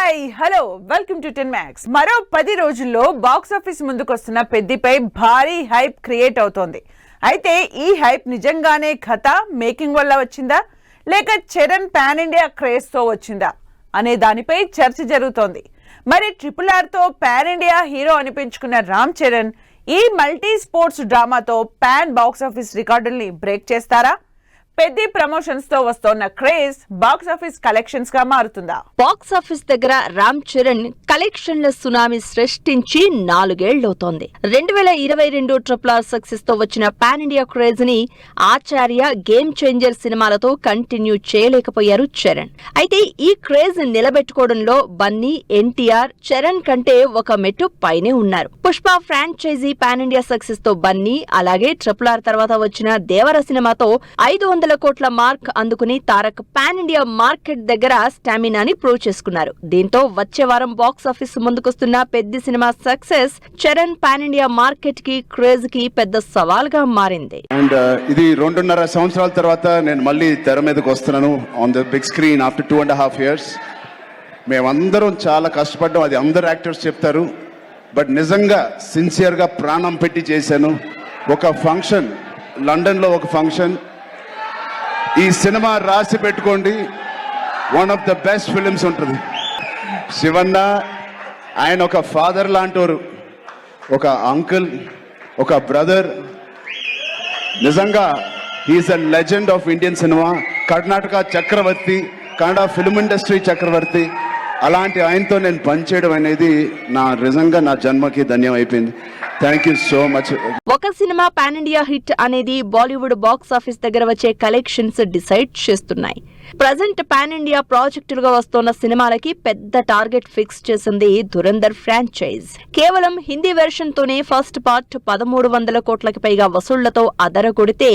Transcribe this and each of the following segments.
Hi hello welcome to 10 Max. మరో 10 రోజుల్లో box office ముందుకొస్తున్న పెద్దిపై భారీ హైప్ క్రియేట్ అవుతోంది. అయితే ఈ హైప్ నిజంగానే కథ మేకింగ్ వల్ల వచ్చిందా లేక చరణ్ పాన్ ఇండియా క్రేజ్ తో వచ్చిందా అనే దానిపై చర్చ జరుగుతోంది. మరి RRR తో పాన్ ఇండియా హీరో అనిపించుకున్న రామ్ చరణ్ ఈ మల్టీ స్పోర్ట్స్ డ్రామాతో పాన్ బాక్స్ ఆఫీస్ రికార్డుల్ని బ్రేక్ చేస్తారా? పెద్ద ప్రమోషన్స్ తో వస్తోన్న క్రేజ్ బాక్స్ ఆఫీస్ కలెక్షన్స్ గా మారుతుందా? బాక్స్ ఆఫీస్ దగ్గర రామ్ చరణ్ కలెక్షన్ల సునామీ సృష్టించి 4 ఏళ్లవుతోంది. 2022 RRR సక్సెస్ తో వచ్చిన పాన్ ఇండియా క్రేజ్ ని ఆచార్య, గేమ్ చేంజర్ సినిమాలతో కంటిన్యూ చేయలేకపోయారు చరణ్. అయితే ఈ క్రేజ్ నిలబెట్టుకోవడంలో బన్నీ, ఎన్టీఆర్ చరణ్ కంటే ఒక మెట్టు పైనే ఉన్నారు. Pushpa franchise pan India success తో బన్నీ, అలాగే RRR తర్వాత వచ్చిన దేవర సినిమాతో 500 కోట్ల మార్క్ అందుకుని తారక్ పాన్ ఇండియా మార్కెట్ దగ్గర స్టామినాని ప్రూవ్ చేసుకున్నారు. దీంతో వచ్చే వారం బాక్స్ ఆఫీస్ ముందుకొస్తున్న పెద్ద cinema success Charan pan India market కి, క్రేజ్ కి పెద్ద సవాల్ గా మారింది. అండ్ ఇది 2.5 సంవత్సరాల తర్వాత నేను మళ్ళీ తెర మీదకి వస్తున్నాను on the big screen after 2.5 years. మేమందరం చాలా కష్టపడ్డాం, అది అందరు యాక్టర్స్ చెప్తారు. బట్ నిజంగా సిన్సియర్గా ప్రాణం పెట్టి చేశాను. ఒక ఫంక్షన్, లండన్లో ఒక ఫంక్షన్, ఈ సినిమా రాసి పెట్టుకోండి, one of the best films ఉంటుంది. శివన్న ఆయన ఒక ఫాదర్ లాంటోరు, ఒక అంకుల్, ఒక బ్రదర్. నిజంగా he's a legend of Indian cinema. Karnataka చక్రవర్తి, కన్నడ ఫిల్మ్ ఇండస్ట్రీ చక్రవర్తి. అలాంటి ఆయనతో నేను పనిచేయడం అనేది నిజంగా నా జన్మకి ధన్యం అయిపోయింది. Thank you so much. ఒక సినిమా పాన్ ఇండియా హిట్ అనేది బాలీవుడ్ బాక్స్ ఆఫీస్ దగ్గర వచ్చే కలెక్షన్స్ డిసైడ్ చేస్తున్నాయి. ప్రజెంట్ పాన్ ఇండియా ప్రాజెక్టులుగా వస్తున్న సినిమాలకి పెద్ద టార్గెట్ ఫిక్స్ చేసింది ధురంధర్ ఫ్రాంచైజ్. కేవలం హిందీ వెర్షన్ తోనే ఫస్ట్ పార్ట్ 1300 కోట్లకి పైగా వసూళ్లతో అదరగొడితే,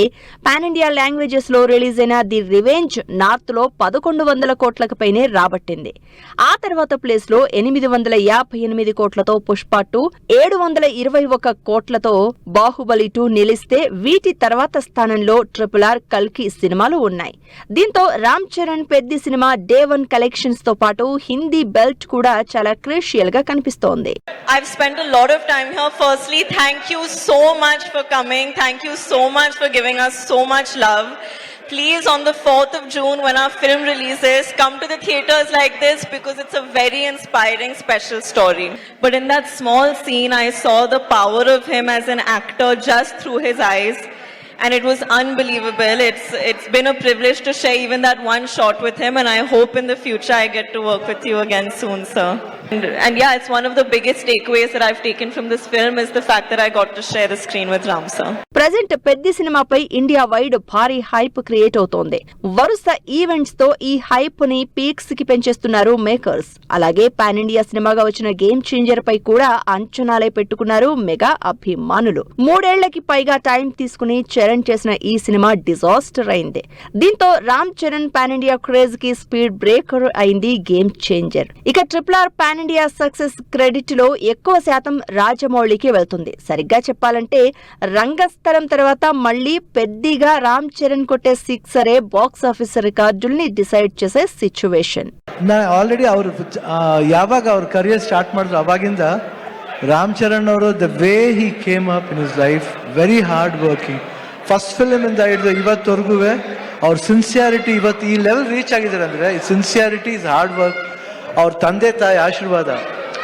పాన్ ఇండియా లాంగ్వేజెస్ లో రిలీజ్ అయిన ది రివెంజ్ నార్త్ లో 1100 కోట్లకి పైనే రాబట్టింది. ఆ తర్వాత ప్లేస్ లో 858 కోట్లతో పుష్ప 2, 721 కోట్లతో బాహుబలి 2 నిలిస్తే, వీటి తర్వాత స్థానంలో RRR, కల్కి సినిమాలు ఉన్నాయి. దీంతో రామ్ చరణ్ పెద్ద సినిమా డే 1 కలెక్షన్స్ తో పాటు హిందీ బెల్ట్ కూడా చాలా క్రూషియల్ గా కనిపిస్తోంది. I've spent a lot of time here. Firstly, thank you so much for coming. Thank you so much for giving us so much love. Please, on the 4th of June, when our film releases, come to the theaters like this because it's a very inspiring, special story. But in that small scene, I saw the power of him as an actor just through his eyes. And it was unbelievable. It's been a privilege to share even that one shot with him, and I hope in the future I get to work with you again soon, sir. And yeah, it's one of the biggest takeaways that I've taken from this film is the fact that I got to share the screen with Ram, sir. Present పెద్ద సినిమాపై India wide భారీ hype create అవుతోంది. వరుస events తో ఈ hype ని peaks కి పెంచేస్తున్నారు మేకర్స్. అలాగే పాన్ ఇండియా సినిమాగా వచ్చిన గేమ్ చేంజర్ పై కూడా అంచనాలే పెట్టుకున్నారు మెగా అభిమానులు. 3 ఏళ్లకి పైగా టైం తీసుకుని చరణ్ చేసిన ఈ సినిమా డిజాస్టర్ అయింది. దీంతో Ram Charan pan India craze కి స్పీడ్ బ్రేకర్ అయింది గేమ్ చేంజర్. ఇక RRR pan India success credit లో ఎక్కువ శాతం రాజమౌళికి వెళ్తుంది. సరిగ్గా చెప్పాలంటే రంగస్థలం తర్వాత మళ్లీ పెద్దగా రామ్ చరణ్ కొట్టే సిక్సరే బాక్స్ ఆఫీస్ రికార్డుల్ని డిసైడ్ చేసే ಸಿಚುವೇಶನ್. ಆಲ್ರೆಡಿ ಅವರು ಯಾವಾಗ ಅವ್ರ ಕರಿಯರ್ ಸ್ಟಾರ್ಟ್ ಮಾಡಿದ್ರು ಅವಾಗಿಂದ ರಾಮ್ ಚರಣ್ ಅವರು the way he came up in his life, very hard working. First film ಇಂದ ಹಿಡಿದು ಇವತ್ತವರೆಗೂ ಅವ್ರ ಸಿನ್ಸಿಯಾರಿಟಿ ಇವತ್ತು ಈ ಲೆವೆಲ್ ರೀಚ್ ಆಗಿದ್ದಾರೆ ಅಂದ್ರೆ ಸಿನ್ಸಿಯಾರಿಟಿ ಇಸ್ ಹಾರ್ಡ್ ವರ್ಕ್. ಅವ್ರ ತಂದೆ ತಾಯಿ ಆಶೀರ್ವಾದ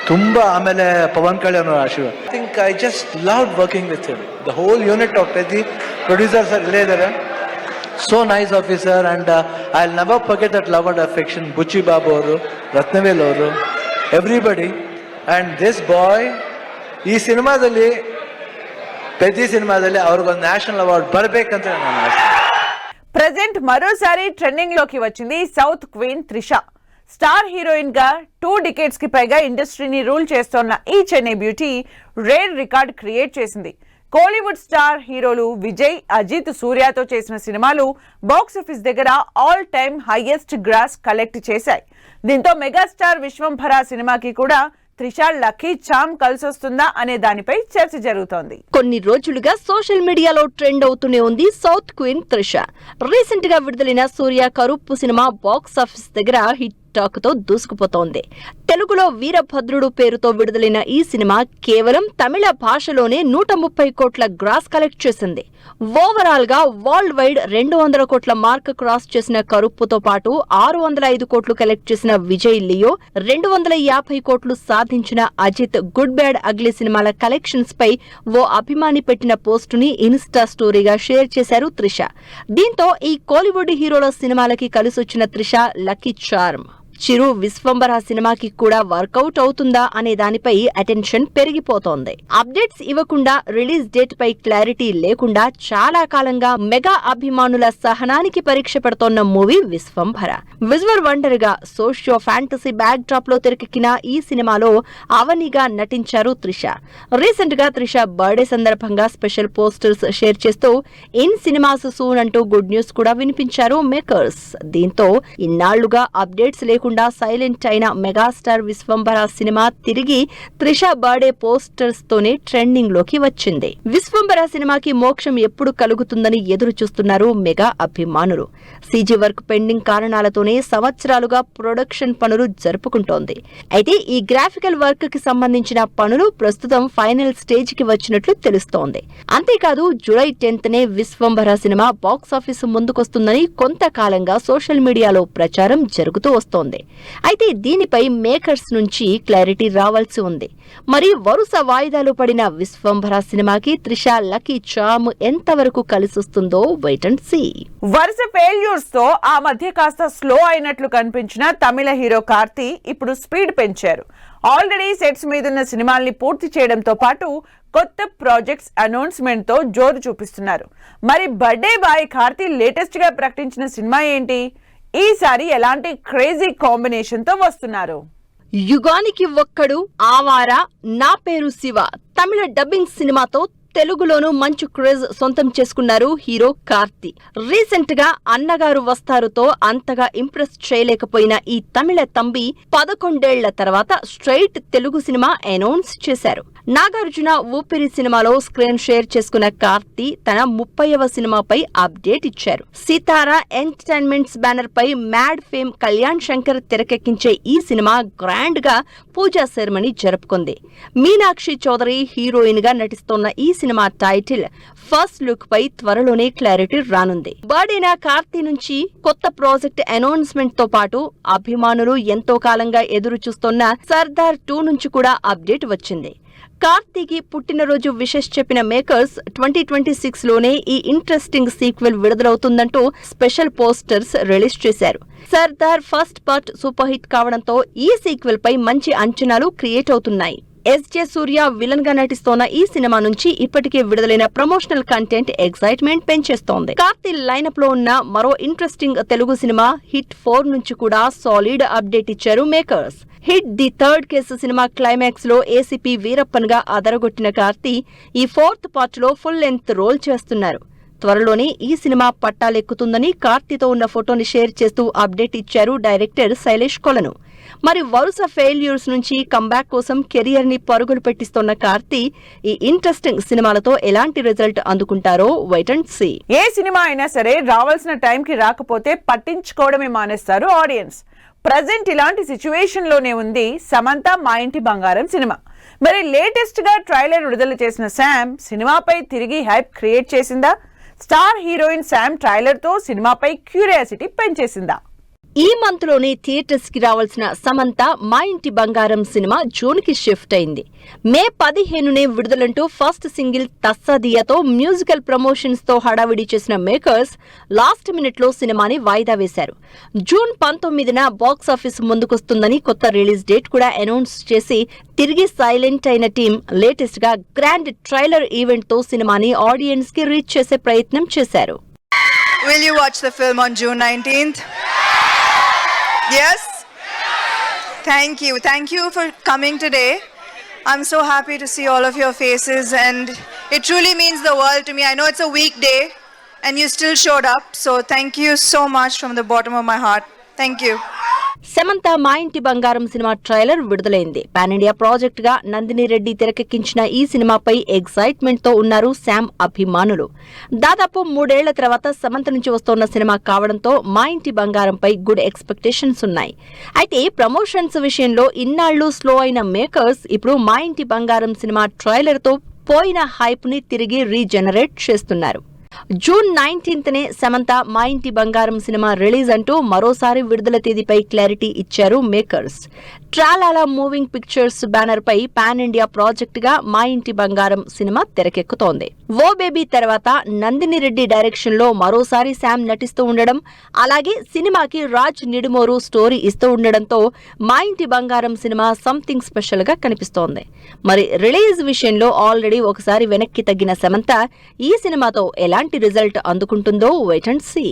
ತುಂಬಾ, ಆಮೇಲೆ ಪವನ್ ಕಲ್ಯಾಣ್ ಅವರ ಆಶೀರ್ವಾದ. I think I just loved working with him. The whole unit of Peddi producers ಇಲ್ಲೇ ಇದ್ದಾರೆ. So nice officer, and I'll never forget that love and affection. Buchi Babu ಅವರು, ರತ್ನವೇಲ್ ಅವರು, everybody. And this boy, ಈ ಸಿನಿಮಾದಲ್ಲಿ పెద్ద సినిమాದಲ್ಲಿ ಅವ್ರಿಗೊಂದು national award ಬರಬೇಕಂತ ನಾನು ಆಸೆ. ప్రెజెంట్ మరోసారి ట్రెండింగ్ లోకి వచ్చింది south queen Trisha. Star heroine గా 2 డికేడ్స్ కి పైగా ఇండస్ట్రీని రూల్ చేస్తోన్న ఈ Chennai beauty rare record create చేసింది. కోలీవుడ్ స్టార్ హీరోలు విజయ్, అజిత్, సూర్యతో చేసిన సినిమాలు బాక్స్ ఆఫీస్ దగ్గర all time highest gross collect చేశాయి. దీంతో మెగాస్టార్ విశ్వంభర సినిమాకి కూడా త్రిష లక్కీ చామ్ కలిసొస్తుందా అనే దానిపై చర్చ జరుగుతోంది. కొన్ని రోజులుగా సోషల్ మీడియాలో ట్రెండ్ అవుతూనే ఉంది సౌత్ క్వీన్ త్రిష. రీసెంట్ గా విడుదలైన సూర్య కరుప్పు సినిమా బాక్స్ ఆఫీస్ దగ్గర హిట్ టాక్ తో దూసుకుపోతోంది. తెలుగులో వీరభద్రుడు పేరుతో విడుదలైన ఈ సినిమా కేవలం తమిళ భాషలోనే 130 కోట్ల గ్రాస్ కలెక్ట్ చేసింది. ఓవరాల్ గా వరల్డ్ వైడ్ 200 కోట్ల మార్క్ క్రాస్ చేసిన కరుప్పుతో పాటు 605 కోట్లు కలెక్ట్ చేసిన విజయ్ లియో, 250 కోట్లు సాధించిన అజిత్ గుడ్ బ్యాడ్ అగ్లీ సినిమాల కలెక్షన్స్ పై ఓ అభిమాని పెట్టిన పోస్టుని ఇన్స్టా స్టోరీగా షేర్ చేశారు త్రిష. దీంతో ఈ కోలీవుడ్ హీరోల సినిమాలకి కలిసొచ్చిన త్రిష లక్కీ చార్మ్. చిరు విశ్వంబర సినిమాకి కూడా వర్కౌట్ అవుతుందా అనే దానిపై అటెన్షన్ పెరిగిపోతోంది. అప్డేట్స్ ఇవ్వకుండా, రిలీజ్ డేట్ పై క్లారిటీ లేకుండా చాలా కాలంగా మెగా అభిమానుల సహనానికి పరీక్ష పెడుతోన్న మూవీ విశ్వంబర. విజువల్ వండర్ గా సోషియో ఫ్యాంటసీ బ్యాక్ డ్రాప్ లో తెరకెక్కిన ఈ సినిమాలో అవనిగా నటించారు త్రిష. రీసెంట్ గా త్రిష బర్త్డే సందర్భంగా స్పెషల్ పోస్టర్స్ షేర్ చేస్తూ ఇన్ సినిమాస్ సూన్ అంటూ గుడ్ న్యూస్ కూడా వినిపించారు మేకర్స్. దీంతో ఇన్నాళ్లుగా అప్డేట్స్ లేకుండా సైలెంట్ అయిన మెగాస్టార్ విశ్వంబర సినిమా తిరిగి త్రిష బర్త్డే పోస్టర్స్ తోనే ట్రెండింగ్ లోకి వచ్చింది. విశ్వంబర సినిమాకి మోక్షం ఎప్పుడు కలుగుతుందని ఎదురు చూస్తున్నారు మెగా అభిమానులు. సీజీ వర్క్ పెండింగ్ కారణాలతోనే సంవత్సరాలుగా ప్రొడక్షన్ పనులు జరుపుకుంటోంది. అయితే ఈ గ్రాఫికల్ వర్క్ కి సంబంధించిన పనులు ప్రస్తుతం ఫైనల్ స్టేజ్ కి వచ్చినట్లు తెలుస్తోంది. అంతేకాదు July 10th Vishwambhara cinema box office ముందుకొస్తుందని కొంతకాలంగా సోషల్ మీడియాలో ప్రచారం జరుగుతూ వస్తోంది. అయితే దీనిపై మేకర్స్ నుంచి క్లారిటీ రావాల్సి ఉంది. మరి వరుస వాయిదాలు పడిన విశ్వంబర సినిమాకి త్రిష లక్కీ చార్మ్ ఎంతవరకు కలిసొస్తుందో వెయిట్ అండ్ సీ. వరుస ఫెయిల్యూర్స్ తో ఆ మధ్య కాస్త స్లో అయినట్లు కనిపించిన తమిళ హీరో కార్తీ ఇప్పుడు స్పీడ్ పెంచారు. ఆల్రెడీ సెట్స్ మీదున్న సినిమాల్ని పూర్తి చేయడంతో పాటు కొత్త ప్రాజెక్ట్స్ అనౌన్స్మెంట్ తో జోరు చూపిస్తున్నారు. మరి బర్త్డే బాయ్ కార్తీ లేటెస్ట్ గా ప్రకటించిన సినిమా ఏంటి? ఈసారి ఎలాంటి క్రేజీ కాంబినేషన్ తో వస్తున్నారు? యుగానికి ఒక్కడు ఆవారా నా పేరు శివ తమిళ డబ్బింగ్ సినిమాతో తెలుగులోనూ మంచి క్రేజ్ సొంతం చేసుకున్నారు హీరో కార్తీ. రీసెంట్ గా అన్నగారు వస్తారుతో అంతగా ఇంప్రెస్ చేయలేకపోయిన ఈ తమిళ తంబి 11 ఏళ్ల తర్వాత స్ట్రైట్ తెలుగు సినిమా అనౌన్స్ చేశారు. నాగార్జున ఊపిరి సినిమాలో స్క్రీన్ షేర్ చేసుకున్న కార్తీ తన 30వ సినిమాపై అప్డేట్ ఇచ్చారు. సితారా ఎంటర్టైన్మెంట్స్ బ్యానర్ పై మ్యాడ్ ఫేమ్ కళ్యాణ్ శంకర్ తెరకెక్కించే ఈ సినిమా గ్రాండ్ గా పూజా సెరమనీ జరుపుకుంది. మీనాక్షి చౌదరి హీరోయిన్ గా నటిస్తోన్న ఈ సినిమా టైటిల్, ఫస్ట్ లుక్ పై త్వరలోనే క్లారిటీ రానుంది. బర్త్డేనా కార్తీ నుంచి కొత్త ప్రాజెక్ట్ అనౌన్స్మెంట్ తో పాటు అభిమానులు ఎంతో కాలంగా ఎదురు చూస్తున్న సర్దార్ 2 నుంచి కూడా అప్డేట్ వచ్చింది. కార్తీకి పుట్టినరోజు విషెస్ చెప్పిన మేకర్స్ 2026 లోనే ఈ ఇంట్రెస్టింగ్ సీక్వెల్ విడుదలవుతుందంటూ స్పెషల్ పోస్టర్స్ రిలీజ్ చేశారు. Sardar first part super hit కావడంతో ఈ సీక్వెల్ పై మంచి అంచనాలు క్రియేట్ అవుతున్నాయి. ఎస్జే సూర్య విలన్ గా నటిస్తోన్న ఈ సినిమా నుంచి ఇప్పటికే విడుదలైన ప్రమోషనల్ కంటెంట్ ఎక్సైట్మెంట్ పెంచేస్తోంది. కార్తీ లైనప్ లో ఉన్న మరో ఇంట్రెస్టింగ్ తెలుగు సినిమా హిట్ 4 నుంచి కూడా సాలిడ్ అప్డేట్ ఇచ్చారు makers. Hit the third case cinema climax లో ఏసీపీ వీరప్పన్ గా అదరగొట్టిన కార్తీ ఈ 4th పార్ట్ లో ఫుల్ లెంత్ రోల్ చేస్తున్నారు. త్వరలోనే ఈ సినిమా పట్టాలెక్కుతుందని కార్తీతో ఉన్న ఫోటోని షేర్ చేస్తూ అప్డేట్ ఇచ్చారు డైరెక్టర్ శైలేష్ కొలను. మరి వరుస ఫెయిల్యూర్స్ నుంచి కంబ్యాక్ కోసం కెరియర్ ని పరుగులు పెట్టిస్తున్న కార్తీ ఈ ఇంట్రెస్టింగ్ సినిమాలతో ఎలాంటి రిజల్ట్ అందుకుంటారో వెయిట్ అండ్ సీ. ఏ సినిమా అయినా సరే రావాల్సిన టైంకి రాకపోతే పట్టించుకోవడమే మానేస్తారు ఆడియన్స్. ప్రజెంట్ ఇలాంటి సిచ్యువేషన్ లోనే ఉంది సమంత మా ఇంటి బంగారం సినిమా. మరి లేటెస్ట్ గా ట్రైలర్ విడుదల చేసిన శామ్ సినిమాపై తిరిగి హైప్ క్రియేట్ చేసిందా? స్టార్ హీరోయిన్ శామ్ ట్రైలర్ తో సినిమాపై క్యూరియాసిటీ పెంచేసిందా? ఈ మంత్ లోనే థియేటర్స్ కి రావాల్సిన సమంత మా ఇంటి బంగారం సినిమా జూన్ కి షిఫ్ట్ అయింది. మే 15నే విడుదలంటూ ఫస్ట్ సింగిల్ తస్సాదియాతో మ్యూజికల్ ప్రమోషన్స్ తో హడావిడి చేసిన మేకర్స్ లాస్ట్ మినిట్ లో సినిమాని వాయిదా వేశారు. జూన్ 19న బాక్సాఫీస్ ముందుకొస్తుందని కొత్త రిలీజ్ డేట్ కూడా అనౌన్స్ చేసి తిరిగి సైలెంట్ అయిన టీం లేటెస్ట్ గా గ్రాండ్ ట్రైలర్ ఈవెంట్ తో సినిమాని ఆడియన్స్ కి రీచ్ చేసే ప్రయత్నం చేశారు. Will you watch the film on June 19th? Yes? Thank you. Thank you for coming today. I'm so happy to see all of your faces and it truly means the world to me. I know it's a weekday and you still showed up. So thank you so much from the bottom of my heart. Thank you. Samantha మా ఇంటి బంగారం cinema trailer విడుదలైంది. Pan India project గా నందిని రెడ్డి తెరకెక్కించిన ఈ సినిమాపై excitement తో ఉన్నారు శామ్ అభిమానులు. దాదాపు 3 ఏళ్ల తర్వాత సమంత నుంచి వస్తోన్న సినిమా కావడంతో మా ఇంటి బంగారంపై గుడ్ ఎక్స్పెక్టేషన్స్ ఉన్నాయి. అయితే ప్రమోషన్స్ విషయంలో ఇన్నాళ్లు స్లో అయిన మేకర్స్ ఇప్పుడు మా ఇంటి బంగారం సినిమా ట్రైలర్ తో పోయిన హైప్ ని తిరిగి రీజనరేట్ చేస్తున్నారు. జూన్ 19నే సమంత మా ఇంటి బంగారం సినిమా రిలీజ్ అంటూ మరోసారి విడుదల తేదీపై క్లారిటీ ఇచ్చారు మేకర్స్. ట్రాలాలా మూవింగ్ పిక్చర్స్ బ్యానర్ పై పాన్ ఇండియా ప్రాజెక్ట్ గా మా ఇంటి బంగారం సినిమా తెరకెక్కుతోంది. ఓ బేబీ తర్వాత నందిని రెడ్డి డైరెక్షన్ లో మరోసారి శామ్ నటిస్తూ ఉండడం, అలాగే సినిమాకి రాజ్ నిడుమోరు స్టోరీ ఇస్తూ ఉండడంతో మా ఇంటి బంగారం సినిమా సంథింగ్ స్పెషల్ గా కనిపిస్తోంది. మరి రిలీజ్ విషయంలో ఆల్రెడీ ఒకసారి వెనక్కి తగ్గిన సమంత ఈ సినిమాతో ఎలాంటి రిజల్ట్ అందుకుంటుందో wait and see.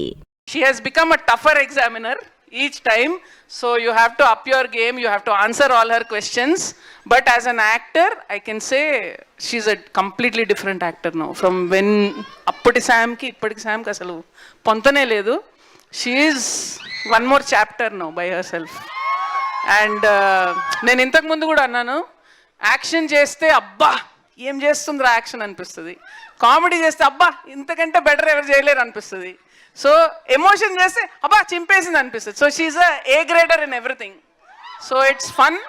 She has become a tougher examiner each time, so you have to up your game, you have to answer all her questions. But as an actor, I can say she's a completely different actor now. From when appadi Sam ki ippadi Sam ki asalu pontane ledu. She is one more chapter now by herself. And నేను ఇంతకు ముందు కూడా అన్నాను, action చేస్తే అబ్బా ఏం చేస్తుందిరా action అనిపిస్తుంది, comedy చేస్తే అబ్బా ఇంతకంటే బెటర్ ఎవరు చేయలేరు అనిపిస్తుంది, సో ఎమోషన్ చేస్తే అబ్బా చింపేసింది అనిపిస్తుంది. So she's A grader in everything. So it's fun.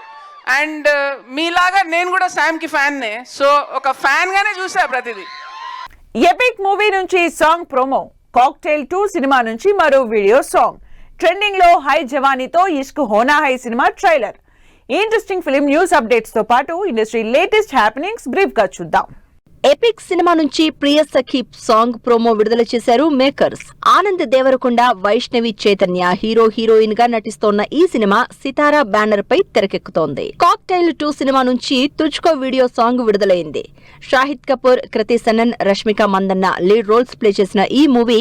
And మీలాగా నేను కూడా శామ్కి ఫ్యాన్నే, సో ఒక ఫ్యాన్గానే చూసా ప్రతిదీ. ఎపిక్ మూవీ నుంచి సాంగ్ ప్రోమో, కాక్టైల్ 2 సినిమా నుంచి మరో వీడియో సాంగ్, ట్రెండింగ్ లో Hai Jawani To Ishq Hona Hai cinema trailer. Interesting film news updates తో పాటు ఇండస్ట్రీ లేటెస్ట్ హ్యాపెనింగ్స్ బ్రీఫ్ గా చూద్దాం. ఎపిక్ సినిమా నుంచి ప్రియ సఖీ సాంగ్ ప్రోమో విడుదల చేశారు makers. Anand Deverakonda, Vaishnavi Chaitanya hero heroine గా నటిస్తోన్న ఈ సినిమా సితారా బ్యానర్ పై తెరకెక్కుతోంది. కాక్టైల్ 2 సినిమా నుంచి తుజ్కో వీడియో సాంగ్ విడుదలైంది. Shahid Kapoor, Kriti Sanon, Rashmika Mandanna lead roles play చేసిన ఈ మూవీ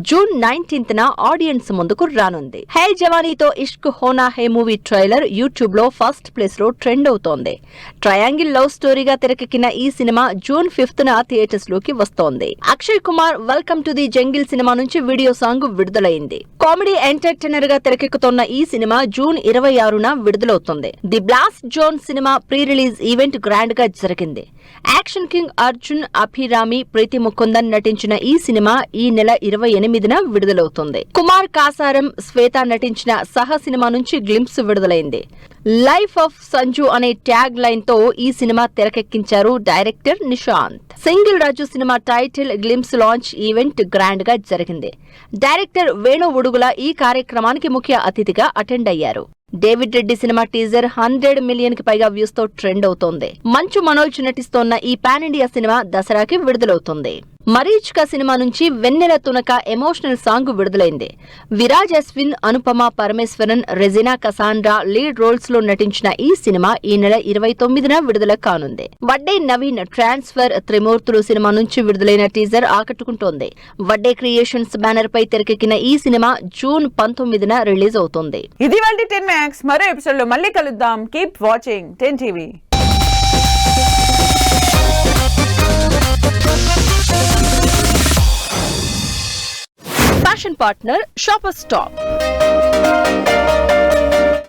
జూన్ 19న ఆడియన్స్ ముందుకు రానుంది. Hai Jawani To Ishq Hona Hai movie trailer YouTube లో ఫస్ట్ ప్లేస్ లో ట్రెండ్ అవుతోంది. ట్రయాంగిల్ లవ్ స్టోరీగా తెరకెక్కిన ఈ సినిమా జూన్ 5న థియేటర్స్ లోకి వస్తోంది. Akshay Kumar welcome to the jungle cinema నుంచి వీడియో సాంగ్ విడుదలైంది. కామెడీ ఎంటర్టైనర్ గా తెరకెక్కుతోన్న ఈ సినిమా జూన్ 26న విడుదలవుతుంది. The blast zone cinema pre release event grand గా జరిగింది. యాక్షన్ కింగ్ అర్జున్, అభిరామి, ప్రీతి ముకుందన్ నటించిన ఈ సినిమా ఈ నెల 28న విడుదలవుతుంది. కుమార్ కాసారం, శ్వేత నటించిన సహ సినిమా నుంచి గ్లింప్స్ విడుదలైంది. లైఫ్ ఆఫ్ సంజు అనే ట్యాగ్ లైన్ తో ఈ సినిమా తెరకెక్కించారు director Nishant. Single Raju cinema title glimpse launch event grand గా జరిగింది. డైరెక్టర్ వేణు ఉడుగుల ఈ కార్యక్రమానికి ముఖ్య అతిథిగా అటెండ్ అయ్యారు. David Reddy cinema teaser 100 million కి పైగా వ్యూస్ తో ట్రెండ్ అవుతోంది. మంచు మనోజ్ నటిస్తోన్న ఈ పాన్ ఇండియా సినిమా దసరాకి విడుదలవుతుంది. మరీచ్కా సినిమా నుంచి వెన్నెల తునక ఎమోషనల్ సాంగ్ విడుదలైంది. విరాజ్ అశ్విన్, అనుపమ పరమేశ్వరన్, రెజినా కసాండ్రా లీడ్ రోల్స్ లో నటించిన ఈ సినిమా ఈ నెల 29న విడుదల కానుంది. వడ్డే నవీన్ ట్రాన్స్ఫర్ త్రిమూర్తులు సినిమా నుంచి విడుదలైన టీజర్ ఆకట్టుకుంటోంది. వడ్డే క్రియేషన్స్ బ్యానర్ పై తెరకెక్కిన ఈ సినిమా జూన్ 19న రిలీజ్ అవుతోంది. ఇది వాళ్ళ 10 Max. మరో ఎపిసోడ్ లో మళ్ళీ కలుద్దాం. Keep watching 10 TV. Fashion partner shopper stop.